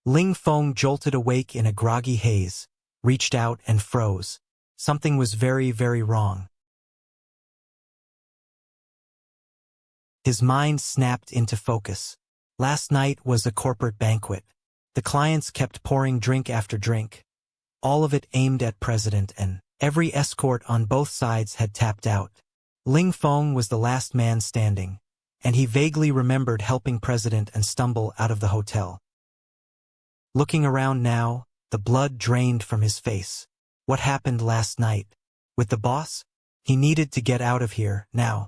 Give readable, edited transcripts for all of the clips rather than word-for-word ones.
Ling Feng jolted awake in a groggy haze, reached out and froze. Something was very, very wrong. His mind snapped into focus. Last night was a corporate banquet. The clients kept pouring drink after drink, all of it aimed at President and every escort on both sides had tapped out. Ling Feng was the last man standing, and he vaguely remembered helping President and stumble out of the hotel. Looking around now, the blood drained from his face. What happened last night? With the boss? He needed to get out of here, now.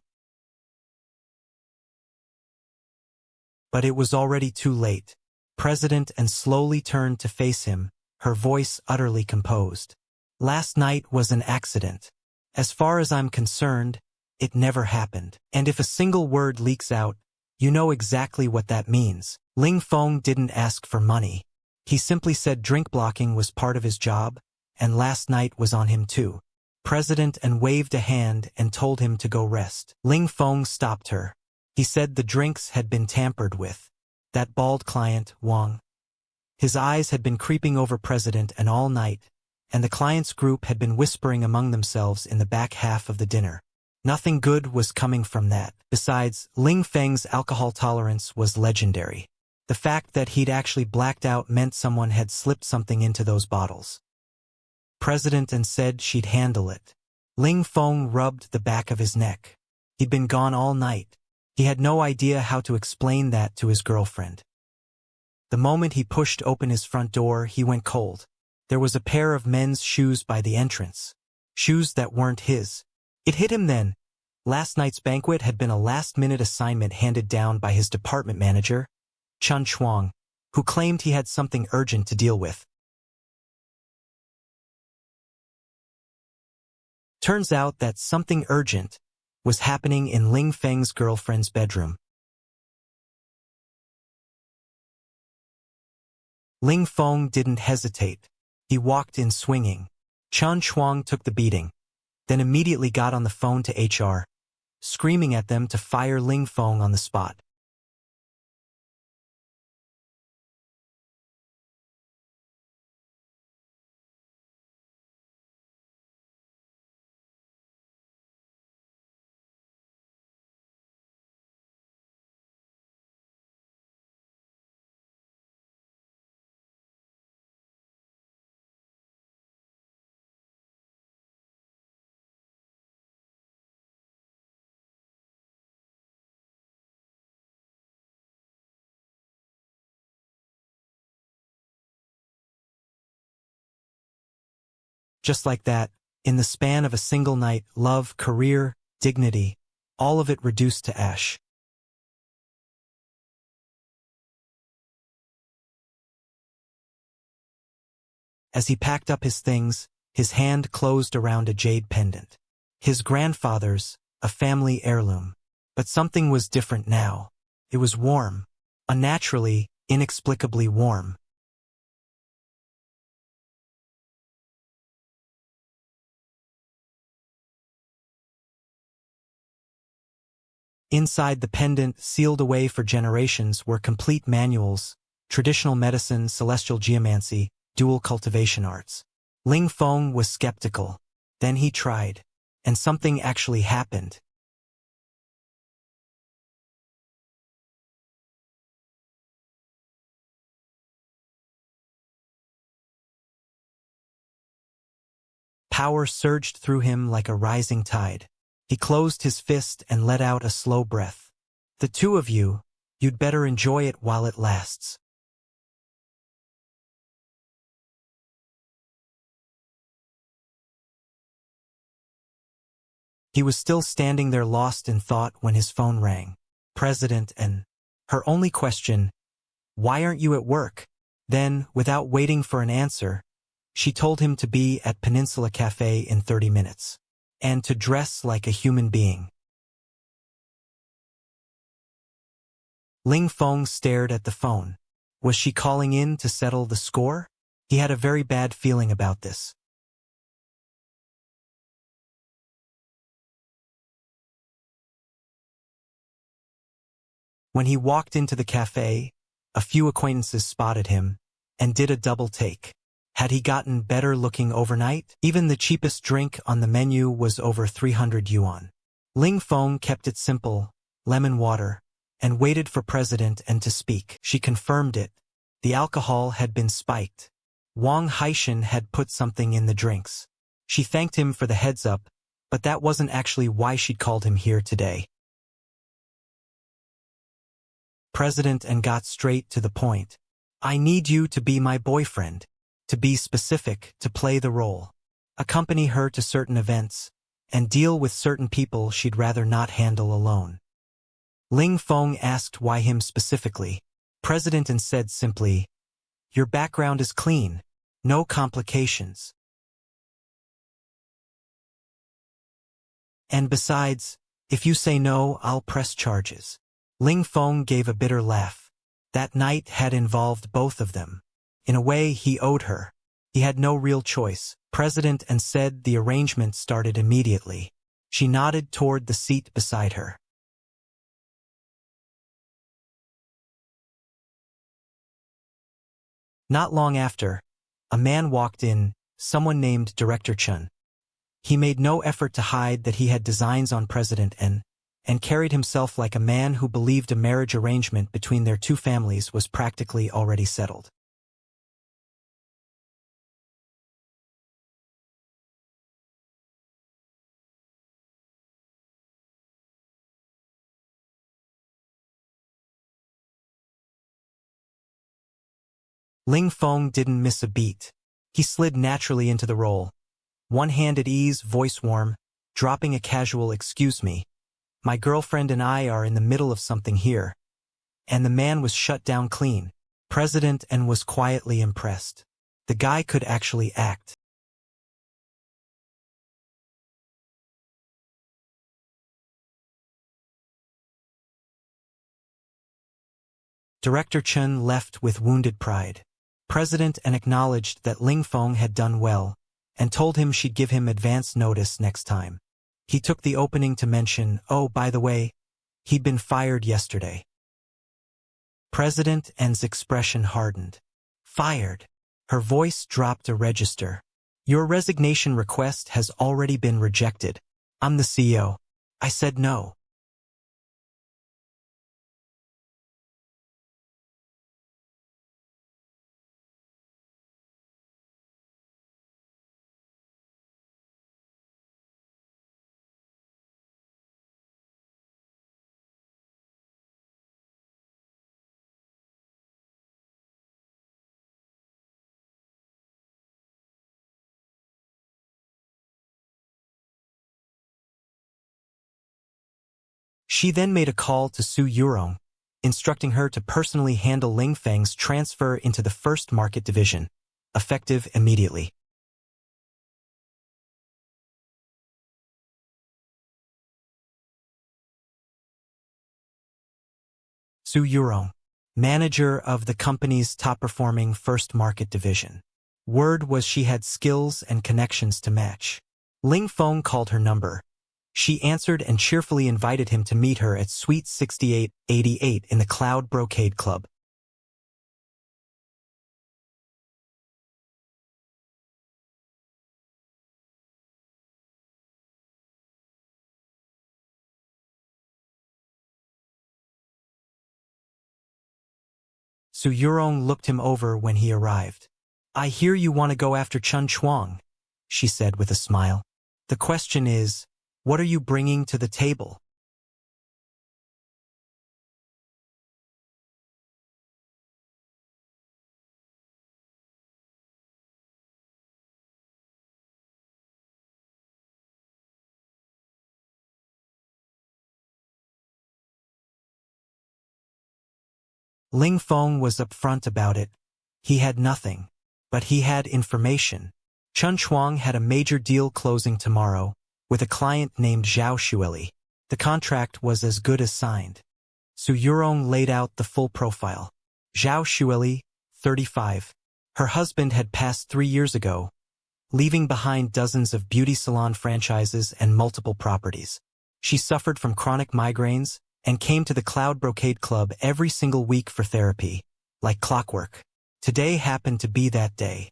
But it was already too late. President and slowly turned to face him, her voice utterly composed. Last night was an accident. As far as I'm concerned, it never happened. And if a single word leaks out, you know exactly what that means. Ling Feng didn't ask for money. He simply said drink blocking was part of his job, and last night was on him too. President and waved a hand and told him to go rest. Ling Feng stopped her. He said the drinks had been tampered with. That bald client, Wang. His eyes had been creeping over President and all night, and the client's group had been whispering among themselves in the back half of the dinner. Nothing good was coming from that. Besides, Ling Feng's alcohol tolerance was legendary. The fact that he'd actually blacked out meant someone had slipped something into those bottles. President and said she'd handle it. Ling Feng rubbed the back of his neck. He'd been gone all night. He had no idea how to explain that to his girlfriend. The moment he pushed open his front door, he went cold. There was a pair of men's shoes by the entrance. Shoes that weren't his. It hit him then. Last night's banquet had been a last-minute assignment handed down by his department manager, Chun Chuang, who claimed he had something urgent to deal with. Turns out that something urgent was happening in Ling Feng's girlfriend's bedroom. Ling Feng didn't hesitate. He walked in swinging. Chun Chuang took the beating, then immediately got on the phone to HR, screaming at them to fire Ling Feng on the spot. Just like that, in the span of a single night, love, career, dignity, all of it reduced to ash. As he packed up his things, his hand closed around a jade pendant. His grandfather's, a family heirloom. But something was different now. It was warm. Unnaturally, inexplicably warm. Inside the pendant, sealed away for generations, were complete manuals, traditional medicine, celestial geomancy, dual cultivation arts. Ling Feng was skeptical. Then he tried, and something actually happened. Power surged through him like a rising tide. He closed his fist and let out a slow breath. The two of you, you'd better enjoy it while it lasts. He was still standing there lost in thought when his phone rang. President and her only question, "Why aren't you at work?" Then, without waiting for an answer, she told him to be at Peninsula Cafe in 30 minutes. And to dress like a human being. Ling Feng stared at the phone. Was she calling in to settle the score? He had a very bad feeling about this. When he walked into the cafe, a few acquaintances spotted him, and did a double take. Had he gotten better looking overnight? Even the cheapest drink on the menu was over 300 yuan. Ling Feng kept it simple, lemon water, and waited for President N to speak. She confirmed it. The alcohol had been spiked. Wang Haishan had put something in the drinks. She thanked him for the heads up, but that wasn't actually why she'd called him here today. President N got straight to the point. I need you to be my boyfriend. To be specific, to play the role. Accompany her to certain events, and deal with certain people she'd rather not handle alone. Ling Feng asked why him specifically. President N said simply, your background is clean. No complications. And besides, if you say no, I'll press charges. Ling Feng gave a bitter laugh. That night had involved both of them. In a way, he owed her. He had no real choice. President N said the arrangement started immediately. She nodded toward the seat beside her. Not long after, a man walked in, someone named Director Chun. He made no effort to hide that he had designs on President N, and carried himself like a man who believed a marriage arrangement between their two families was practically already settled. Ling Feng didn't miss a beat. He slid naturally into the role. One hand at ease, voice warm, dropping a casual excuse me. My girlfriend and I are in the middle of something here. And the man was shut down clean. President N was quietly impressed. The guy could actually act. Director Chen left with wounded pride. President N acknowledged that Ling Feng had done well, and told him she'd give him advance notice next time. He took the opening to mention, oh, by the way, he'd been fired yesterday. President N's expression hardened. Fired. Her voice dropped a register. Your resignation request has already been rejected. I'm the CEO. I said no. She then made a call to Su Yurong, instructing her to personally handle Ling Feng's transfer into the first market division, effective immediately. Su Yurong, manager of the company's top-performing first market division. Word was she had skills and connections to match. Ling Feng called her number. She answered and cheerfully invited him to meet her at Suite 6888 in the Cloud Brocade Club. Su Yurong looked him over when he arrived. I hear you want to go after Chun Chuang, she said with a smile. The question is, what are you bringing to the table? Ling Feng was upfront about it. He had nothing. But he had information. Chun Chuang had a major deal closing tomorrow, with a client named Zhao Shueli. The contract was as good as signed. Su Yurong laid out the full profile. Zhao Shueli, 35. Her husband had passed 3 years ago, leaving behind dozens of beauty salon franchises and multiple properties. She suffered from chronic migraines and came to the Cloud Brocade Club every single week for therapy, like clockwork. Today happened to be that day.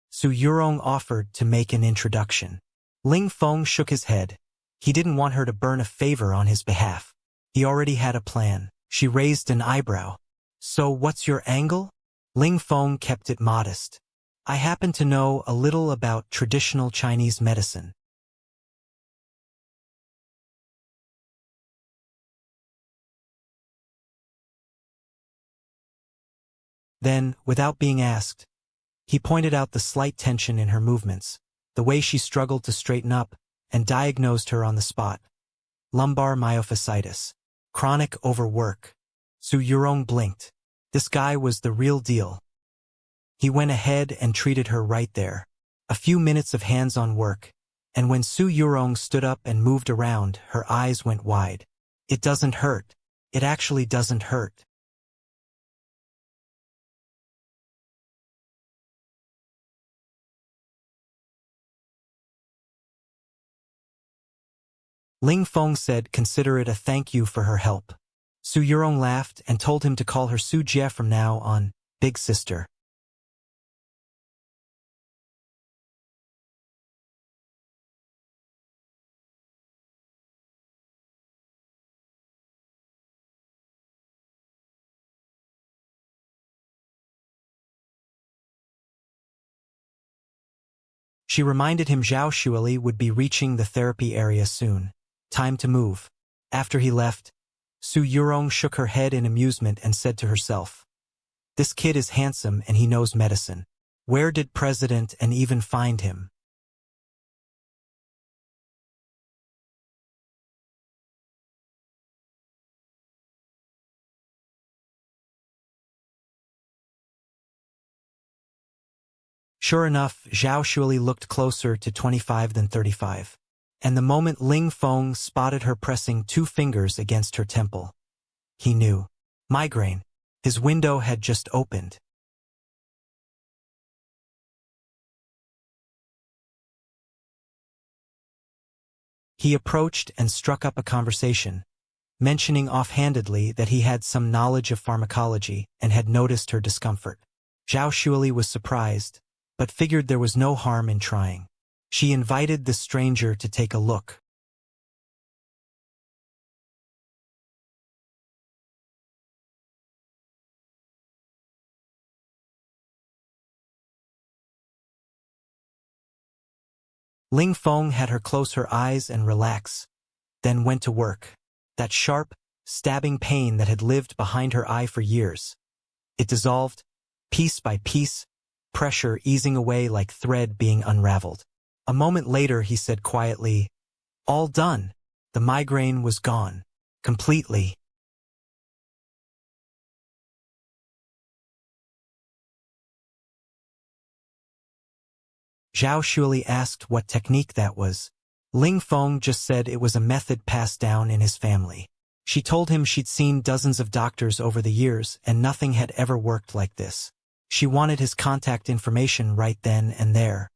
Su Yurong offered to make an introduction. Ling Feng shook his head. He didn't want her to burn a favor on his behalf. He already had a plan. She raised an eyebrow. So what's your angle? Ling Feng kept it modest. I happen to know a little about traditional Chinese medicine. Then, without being asked, he pointed out the slight tension in her movements, the way she struggled to straighten up, and diagnosed her on the spot. Lumbar myofasciitis. Chronic overwork. Su Yurong blinked. This guy was the real deal. He went ahead and treated her right there. A few minutes of hands-on work, and when Su Yurong stood up and moved around, her eyes went wide. It doesn't hurt. It actually doesn't hurt. Ling Feng said consider it a thank you for her help. Su Yurong laughed and told him to call her Su Jie from now on, big sister. She reminded him Zhao Shuili would be reaching the therapy area soon. Time to move. After he left, Su Yurong shook her head in amusement and said to herself, this kid is handsome and he knows medicine. Where did President and even find him? Sure enough, Zhao Shuili looked closer to 25 than 35. And the moment Ling Feng spotted her pressing 2 fingers against her temple, he knew. Migraine. His window had just opened. He approached and struck up a conversation, mentioning offhandedly that he had some knowledge of pharmacology and had noticed her discomfort. Zhao Shuili was surprised, but figured there was no harm in trying. She invited the stranger to take a look. Ling Feng had her close her eyes and relax, then went to work. That sharp, stabbing pain that had lived behind her eye for years. It dissolved, piece by piece, pressure easing away like thread being unraveled. A moment later he said quietly, all done. The migraine was gone. Completely. Zhao Shuili asked what technique that was. Ling Feng just said it was a method passed down in his family. She told him she'd seen dozens of doctors over the years and nothing had ever worked like this. She wanted his contact information right then and there.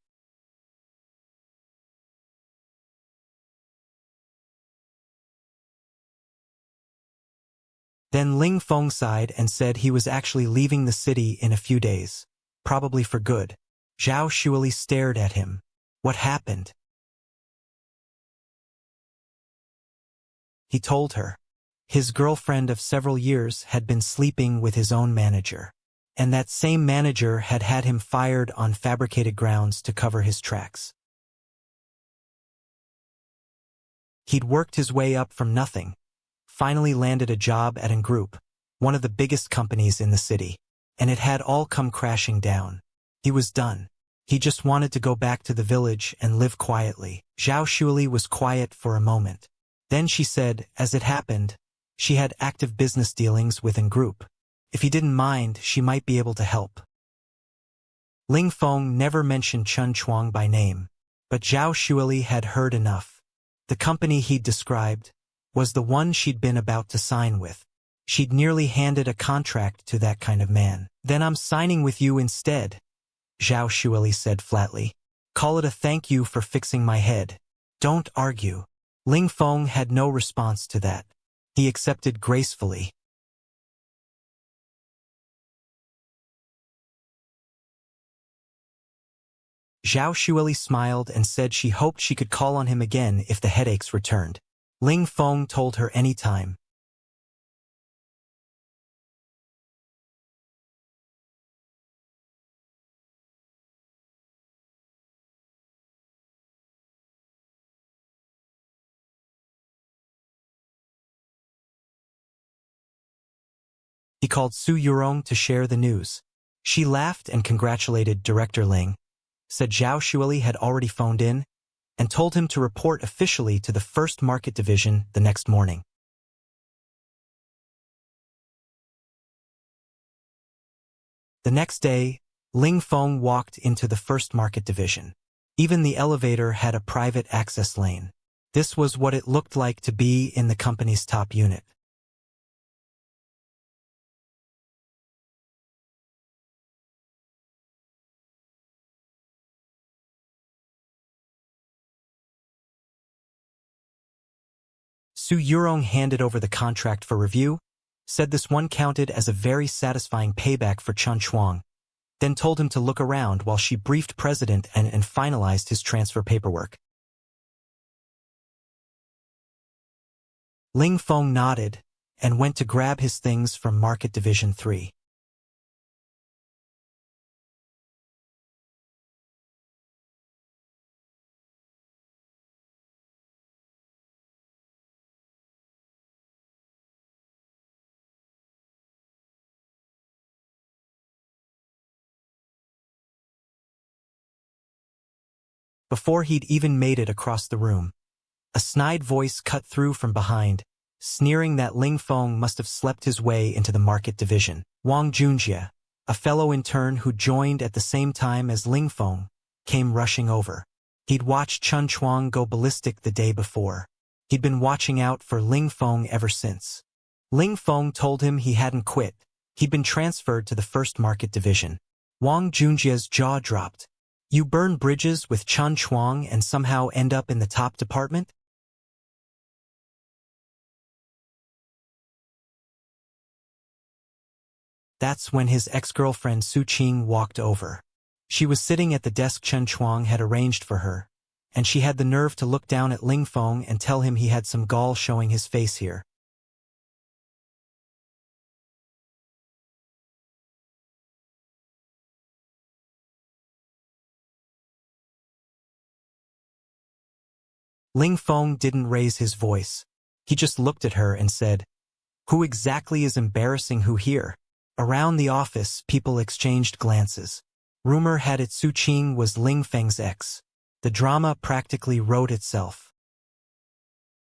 Then Ling Feng sighed and said he was actually leaving the city in a few days. Probably for good. Zhao Shuili stared at him. What happened? He told her. His girlfriend of several years had been sleeping with his own manager. And that same manager had had him fired on fabricated grounds to cover his tracks. He'd worked his way up from nothing, finally landed a job at a group, one of the biggest companies in the city, and it had all come crashing down. He was done. He just wanted to go back to the village and live quietly. Zhao Shuili was quiet for a moment. Then she said, as it happened, she had active business dealings with a group. If he didn't mind, she might be able to help. Ling Feng never mentioned Chen Chuang by name, but Zhao Shuili had heard enough. The company he'd described was the one she'd been about to sign with. She'd nearly handed a contract to that kind of man. Then I'm signing with you instead, Zhao Shuili said flatly. Call it a thank you for fixing my head. Don't argue. Ling Feng had no response to that. He accepted gracefully. Zhao Shuili smiled and said she hoped she could call on him again if the headaches returned. Ling Feng told her anytime. He called Su Yurong to share the news. She laughed and congratulated Director Ling, said Zhao Shuili had already phoned in, and told him to report officially to the First Market Division the next morning. The next day, Ling Feng walked into the First Market Division. Even the elevator had a private access lane. This was what it looked like to be in the company's top unit. Su Yurong handed over the contract for review, said this one counted as a very satisfying payback for Chun Chuang, then told him to look around while she briefed President and finalized his transfer paperwork. Ling Feng nodded and went to grab his things from Market Division 3. Before he'd even made it across the room, a snide voice cut through from behind, sneering that Ling Feng must have slept his way into the Market Division. Wang Junjie, a fellow intern who joined at the same time as Ling Feng, came rushing over. He'd watched Chun Chuang go ballistic the day before. He'd been watching out for Ling Feng ever since. Ling Feng told him he hadn't quit. He'd been transferred to the First Market Division. Wang Junjie's jaw dropped. You burn bridges with Chun Chuang and somehow end up in the top department? That's when his ex-girlfriend Su Qing walked over. She was sitting at the desk Chun Chuang had arranged for her, and she had the nerve to look down at Ling Feng and tell him he had some gall showing his face here. Ling Feng didn't raise his voice. He just looked at her and said, "Who exactly is embarrassing who here?" Around the office, people exchanged glances. Rumor had it Su Qing was Ling Feng's ex. The drama practically wrote itself.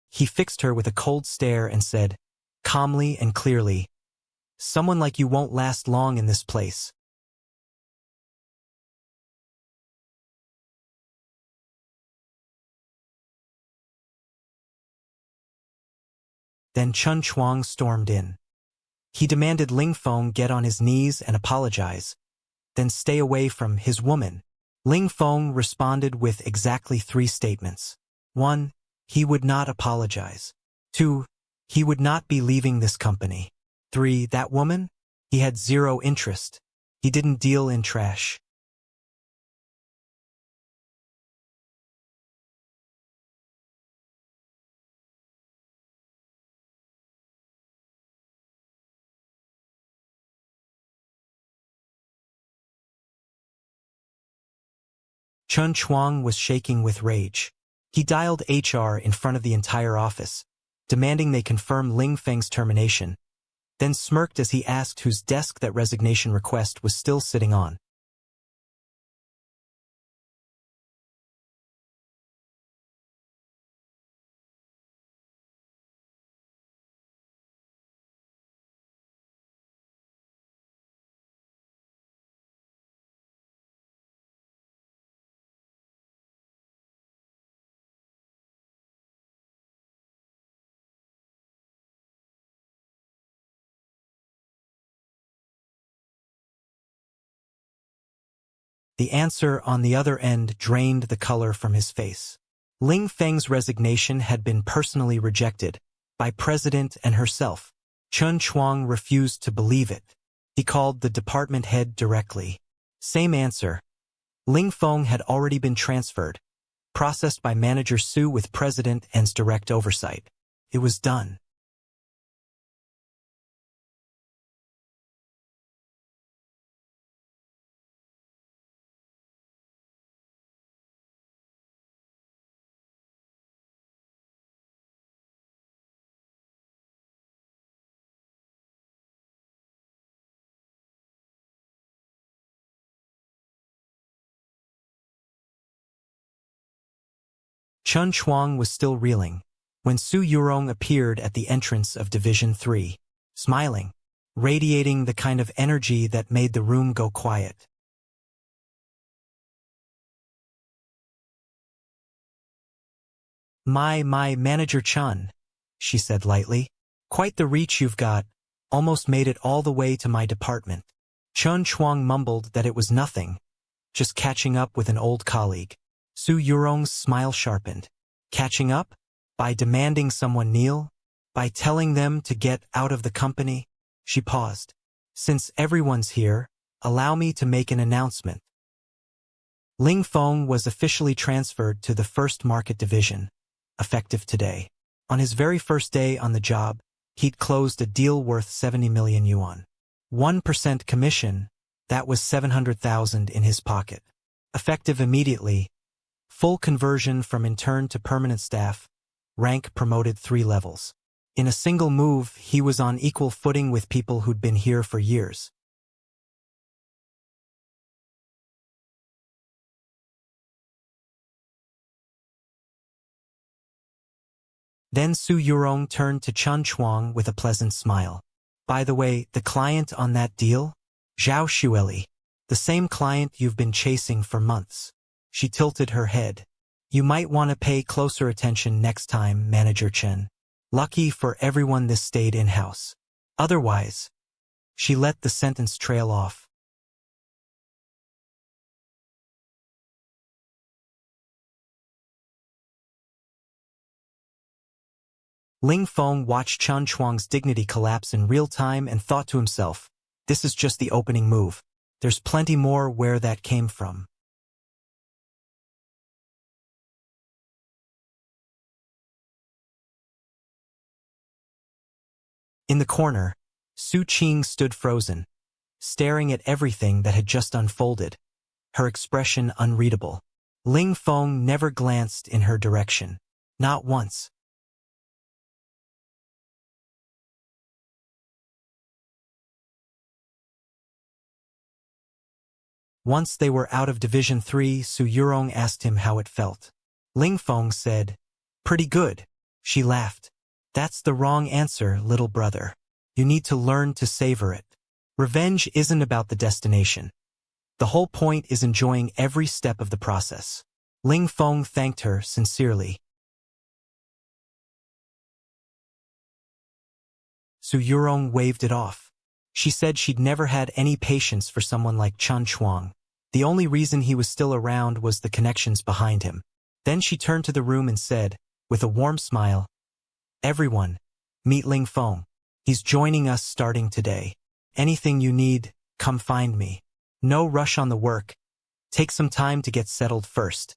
He fixed her with a cold stare and said, calmly and clearly, "Someone like you won't last long in this place." Then Chun Chuang stormed in. He demanded Ling Feng get on his knees and apologize, then stay away from his woman. Ling Feng responded with exactly 3 statements. 1. He would not apologize. 2. He would not be leaving this company. 3. That woman? He had 0 interest. He didn't deal in trash. Chun Chuang was shaking with rage. He dialed HR in front of the entire office, demanding they confirm Ling Feng's termination, then smirked as he asked whose desk that resignation request was still sitting on. The answer on the other end drained the color from his face. Ling Feng's resignation had been personally rejected, by President and herself. Chun Chuang refused to believe it. He called the department head directly. Same answer. Ling Feng had already been transferred, processed by Manager Su with President N's direct oversight. It was done. Chun Chuang was still reeling when Su Yurong appeared at the entrance of Division 3, smiling, radiating the kind of energy that made the room go quiet. My Manager Chun, she said lightly. Quite the reach you've got, almost made it all the way to my department. Chun Chuang mumbled that it was nothing, just catching up with an old colleague. Su Yurong's smile sharpened. Catching up? By demanding someone kneel? By telling them to get out of the company? She paused. Since everyone's here, allow me to make an announcement. Ling Feng was officially transferred to the 1st Market Division, effective today. On his very first day on the job, he'd closed a deal worth 70 million yuan. 1% commission, that was 700,000 in his pocket. Effective immediately, full conversion from intern to permanent staff, rank promoted 3 levels. In a single move, he was on equal footing with people who'd been here for years. Then Su Yurong turned to Chun Chuang with a pleasant smile. By the way, the client on that deal? Zhao Xueli. The same client you've been chasing for months. She tilted her head. You might want to pay closer attention next time, Manager Chen. Lucky for everyone this stayed in-house. Otherwise, she let the sentence trail off. Ling Feng watched Chun Chuang's dignity collapse in real time and thought to himself, this is just the opening move. There's plenty more where that came from. In the corner, Su Qing stood frozen, staring at everything that had just unfolded, her expression unreadable. Ling Feng never glanced in her direction. Not once. Once they were out of Division 3, Su Yurong asked him how it felt. Ling Feng said, pretty good. She laughed. That's the wrong answer, little brother. You need to learn to savor it. Revenge isn't about the destination. The whole point is enjoying every step of the process. Ling Feng thanked her sincerely. Su Yurong waved it off. She said she'd never had any patience for someone like Chun Chuang. The only reason he was still around was the connections behind him. Then she turned to the room and said, with a warm smile, everyone, meet Ling Feng. He's joining us starting today. Anything you need, come find me. No rush on the work. Take some time to get settled first.